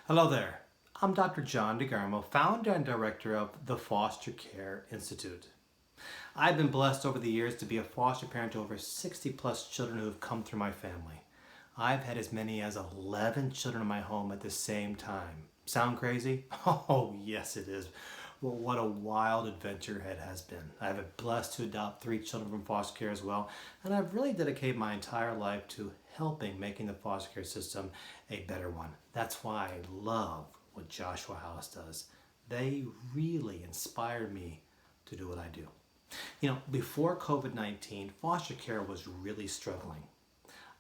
Hello there. I'm Dr. John DeGarmo, founder and director of the Foster Care Institute. I've been blessed over the years to be a foster parent to over 60 plus children who have come through my family. I've had as many as 11 children in my home at the same time. Sound crazy? Oh, yes it is. Well, what a wild adventure it has been. I've been blessed to adopt 3 children from foster care as well, and I've really dedicated my entire life to helping making the foster care system a better one. That's why I love what Joshua House does. They really inspired me to do what I do. Before COVID-19, foster care was really struggling.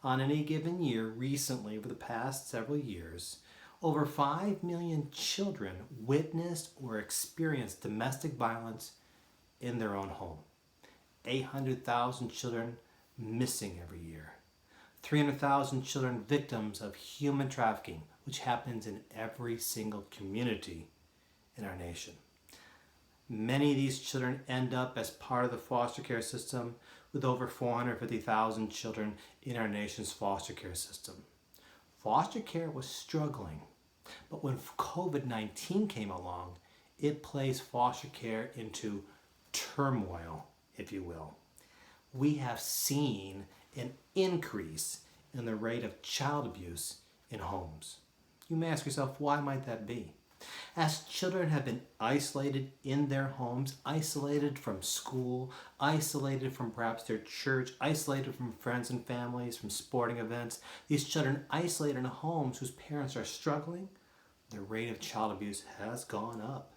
On any given year, recently, over the past several years, over 5 million children witnessed or experienced domestic violence in their own home. 800,000 children missing every year. 300,000 children victims of human trafficking, which happens in every single community in our nation. Many of these children end up as part of the foster care system, with over 450,000 children in our nation's foster care system. Foster care was struggling, but when COVID-19 came along, it placed foster care into turmoil, if you will. We have seen an increase in the rate of child abuse in homes. You may ask yourself, why might that be? As children have been isolated in their homes, isolated from school, isolated from perhaps their church, isolated from friends and families, from sporting events, these children isolated in homes whose parents are struggling, the rate of child abuse has gone up.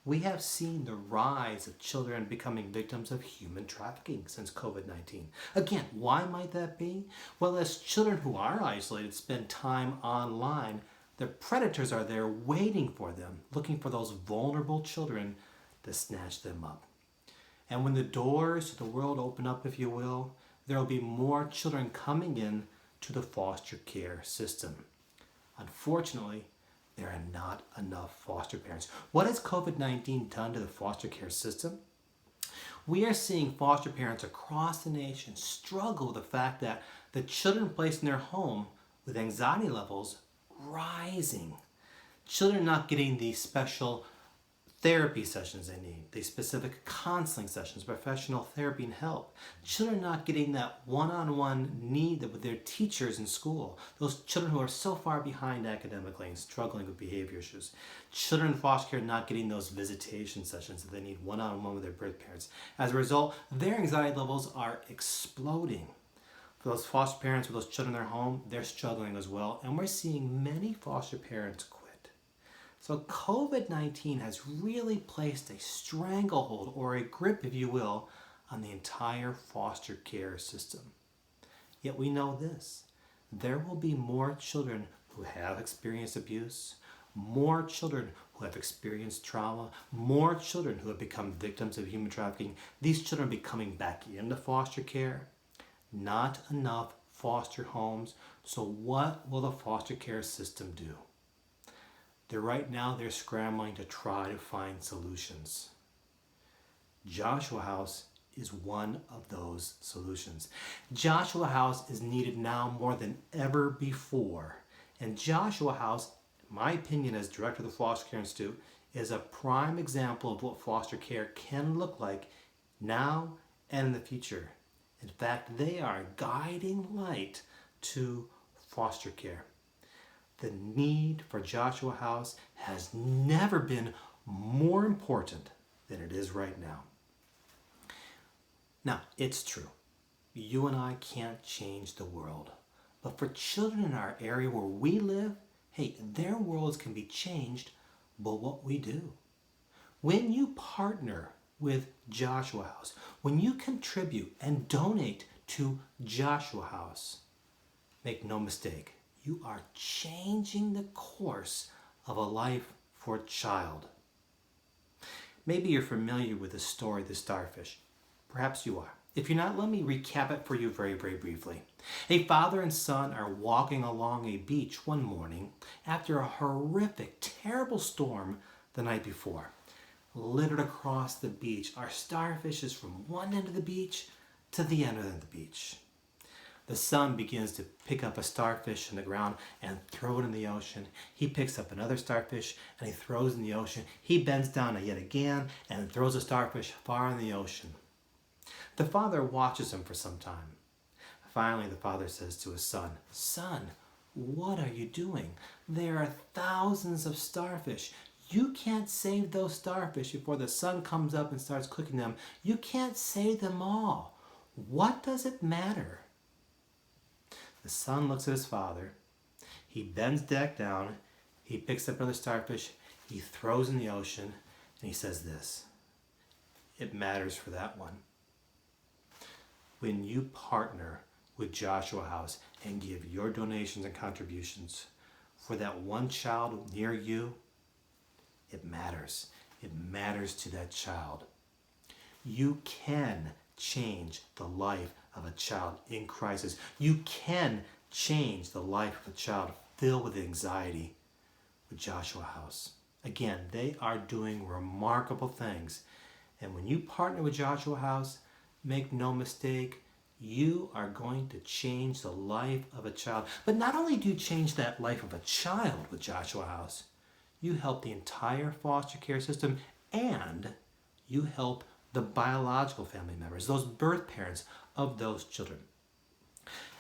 We have seen the rise of children becoming victims of human trafficking since COVID-19. Again, why might that be? Well, as children who are isolated spend time online, the predators are there waiting for them, looking for those vulnerable children to snatch them up. And when the doors to the world open up, if you will, there will be more children coming in to the foster care system. Unfortunately, there are not enough foster parents. What has COVID-19 done to the foster care system? We are seeing foster parents across the nation struggle with the fact that the children placed in their home with anxiety levels rising. Children not getting the special therapy sessions they need, the specific counseling sessions, professional therapy and help. Children not getting that one-on-one need with their teachers in school. Those children who are so far behind academically and struggling with behavior issues. Children in foster care not getting those visitation sessions that they need one-on-one with their birth parents. As a result, their anxiety levels are exploding. For those foster parents with those children in their home, they're struggling as well, and we're seeing many foster parents quit. So COVID-19 has really placed a stranglehold, or a grip, if you will, on the entire foster care system. Yet we know this: there will be more children who have experienced abuse, more children who have experienced trauma, more children who have become victims of human trafficking. These children will be coming back into foster care. Not enough foster homes. So what will the foster care system do? Right now they're scrambling to try to find solutions. Joshua House is one of those solutions. Joshua House is needed now more than ever before. And Joshua House, in my opinion as director of the Foster Care Institute, is a prime example of what foster care can look like now and in the future. In fact, they are a guiding light to foster care. The need for Joshua House has never been more important than it is right now. Now, it's true. You and I can't change the world. But for children in our area where we live, hey, their worlds can be changed by what we do. When you partner with Joshua House, when you contribute and donate to Joshua House, make no mistake, you are changing the course of a life for a child. Maybe you're familiar with the story of the starfish. Perhaps you are. If you're not, let me recap it for you very, very briefly. A father and son are walking along a beach one morning after a horrific, terrible storm the night before. Littered across the beach are starfishes from one end of the beach to the end of the beach. The son begins to pick up a starfish in the ground and throw it in the ocean. He picks up another starfish and he throws it in the ocean. He bends down yet again and throws a starfish far in the ocean. The father watches him for some time. Finally, the father says to his son, "Son, what are you doing? There are thousands of starfish. You can't save those starfish before the sun comes up and starts cooking them. You can't save them all. What does it matter?" The son looks at his father. He bends back down. He picks up another starfish. He throws in the ocean. And he says this, "It matters for that one." When you partner with Joshua House and give your donations and contributions for that one child near you, it matters. It matters to that child. You can change the life of a child in crisis. You can change the life of a child filled with anxiety with Joshua House. Again, they are doing remarkable things. And when you partner with Joshua House, make no mistake, you are going to change the life of a child. But not only do you change that life of a child with Joshua House, you help the entire foster care system and you help the biological family members, those birth parents of those children.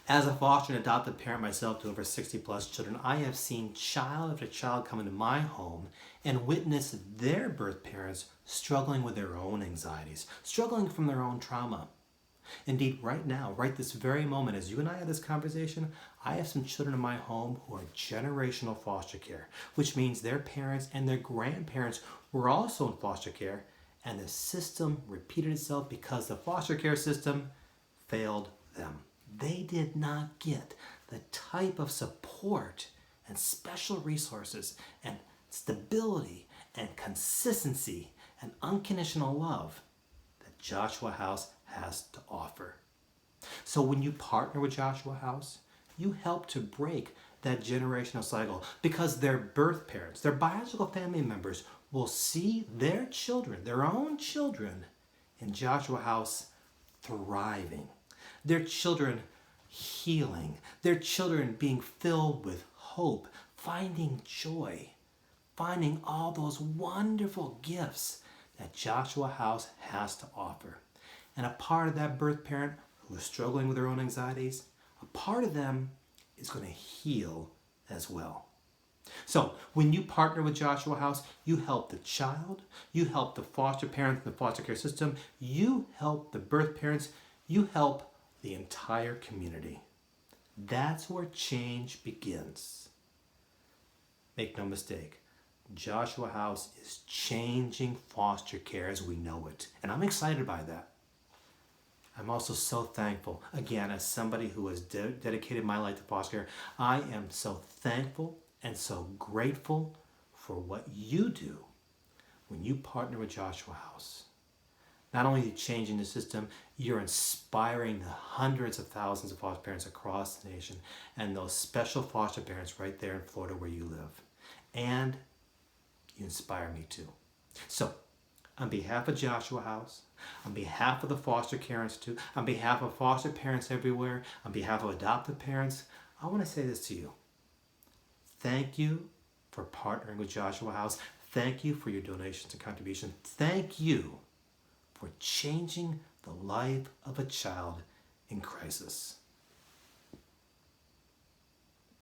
As a foster and adopted parent myself to over 60 plus children, I have seen child after child come into my home and witness their birth parents struggling with their own anxieties, struggling from their own trauma. Indeed, right now, right this very moment, as you and I have this conversation, I have some children in my home who are generational foster care, which means their parents and their grandparents were also in foster care, and the system repeated itself because the foster care system failed them. They did not get the type of support and special resources and stability and consistency and unconditional love that Joshua House has to offer. So when you partner with Joshua House, you help to break that generational cycle because their birth parents, their biological family members will see their children, their own children, in Joshua House thriving. Their children healing. Their children being filled with hope, finding joy, finding all those wonderful gifts that Joshua House has to offer. And a part of that birth parent who is struggling with their own anxieties, a part of them is going to heal as well. So when you partner with Joshua House, you help the child, you help the foster parents in the foster care system, you help the birth parents, you help the entire community. That's where change begins. Make no mistake, Joshua House is changing foster care as we know it. And I'm excited by that. I'm also so thankful, again, as somebody who has dedicated my life to foster care, I am so thankful and so grateful for what you do when you partner with Joshua House. Not only are you changing the system, you're inspiring the hundreds of thousands of foster parents across the nation and those special foster parents right there in Florida where you live. And you inspire me too. So, on behalf of Joshua House, on behalf of the Foster Care Institute, on behalf of foster parents everywhere, on behalf of adoptive parents, I want to say this to you. Thank you for partnering with Joshua House. Thank you for your donations and contributions. Thank you for changing the life of a child in crisis.